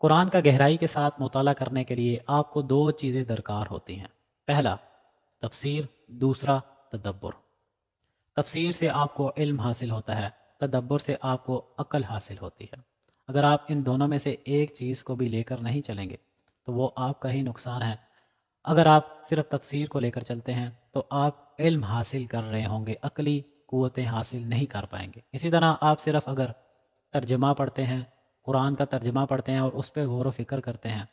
قرآن کا گہرائی کے ساتھ مطالعہ کرنے کے لیے آپ کو دو چیزیں درکار ہوتی ہیں۔ پہلا تفسیر، دوسرا تدبر۔ تفسیر سے آپ کو علم حاصل ہوتا ہے، تدبر سے آپ کو عقل حاصل ہوتی ہے۔ اگر آپ ان دونوں میں سے ایک چیز کو بھی لے کر نہیں چلیں گے تو وہ آپ کا ہی نقصان ہے۔ اگر آپ صرف تفسیر کو لے کر چلتے ہیں تو آپ علم حاصل کر رہے ہوں گے، عقلی قوتیں حاصل نہیں کر پائیں گے۔ اسی طرح آپ صرف اگر ترجمہ پڑھتے ہیں، قرآن کا ترجمہ پڑھتے ہیں اور اس پہ غور و فکر کرتے ہیں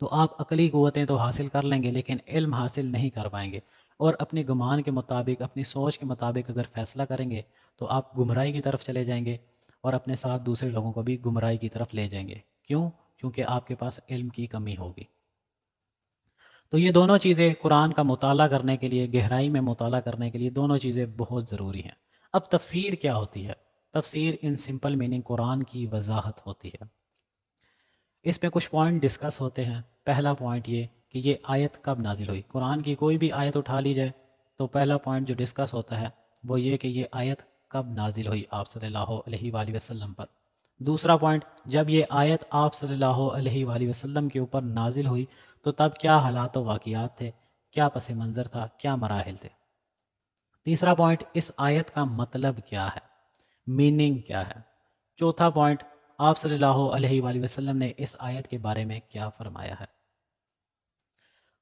تو آپ عقلی قوتیں تو حاصل کر لیں گے لیکن علم حاصل نہیں کر پائیں گے، اور اپنے گمان کے مطابق، اپنی سوچ کے مطابق اگر فیصلہ کریں گے تو آپ گمراہی کی طرف چلے جائیں گے اور اپنے ساتھ دوسرے لوگوں کو بھی گمراہی کی طرف لے جائیں گے۔ کیوں؟ کیونکہ آپ کے پاس علم کی کمی ہوگی۔ تو یہ دونوں چیزیں قرآن کا مطالعہ کرنے کے لیے، گہرائی میں مطالعہ کرنے کے لیے دونوں چیزیں بہت ضروری ہیں۔ اب تفسیر کیا ہوتی ہے؟ تفسیر ان سمپل میننگ قرآن کی وضاحت ہوتی ہے۔ اس میں کچھ پوائنٹ ڈسکس ہوتے ہیں۔ پہلا پوائنٹ یہ کہ یہ آیت کب نازل ہوئی۔ قرآن کی کوئی بھی آیت اٹھا لی جائے تو پہلا پوائنٹ جو ڈسکس ہوتا ہے وہ یہ کہ یہ آیت کب نازل ہوئی آپ صلی اللہ علیہ وآلہ وسلم پر۔ دوسرا پوائنٹ، جب یہ آیت آپ صلی اللہ علیہ وآلہ وسلم کے اوپر نازل ہوئی تو تب کیا حالات و واقعات تھے، کیا پس منظر تھا، کیا مراحل تھے۔ تیسرا پوائنٹ، اس آیت کا مطلب کیا ہے، میننگ کیا ہے۔ چوتھا پوائنٹ، آپ صلی اللہ علیہ وآلہ وسلم نے اس آیت کے بارے میں کیا فرمایا ہے۔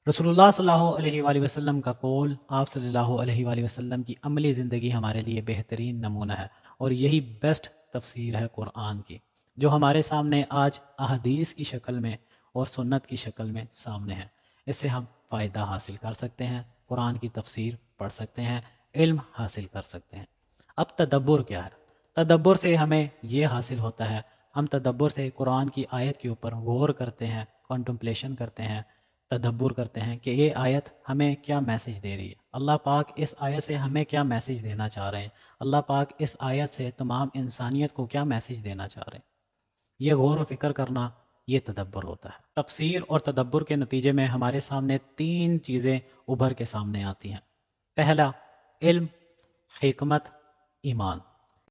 رسول اللہ صلی اللہ علیہ وآلہ وسلم کا قول، آپ صلی اللہ علیہ وآلہ وسلم کی عملی زندگی ہمارے لیے بہترین نمونہ ہے، اور یہی بیسٹ تفسیر ہے قرآن کی، جو ہمارے سامنے آج احادیث کی شکل میں اور سنت کی شکل میں سامنے ہے۔ اس سے ہم فائدہ حاصل کر سکتے ہیں، قرآن کی تفسیر پڑھ سکتے ہیں، علم حاصل کر سکتے ہیں۔ اب تدبر کیا ہے؟ تدبر سے ہمیں یہ حاصل ہوتا ہے، ہم تدبر سے قرآن کی آیت کے اوپر غور کرتے ہیں، کنٹمپلیشن کرتے ہیں، تدبر کرتے ہیں کہ یہ آیت ہمیں کیا میسج دے رہی ہے، اللہ پاک اس آیت سے ہمیں کیا میسج دینا چاہ رہے ہیں، اللہ پاک اس آیت سے تمام انسانیت کو کیا میسج دینا چاہ رہے ہیں۔ یہ غور و فکر کرنا، یہ تدبر ہوتا ہے۔ تفسیر اور تدبر کے نتیجے میں ہمارے سامنے تین چیزیں ابھر کے سامنے آتی ہیں۔ پہلا، علم، حکمت، ایمان۔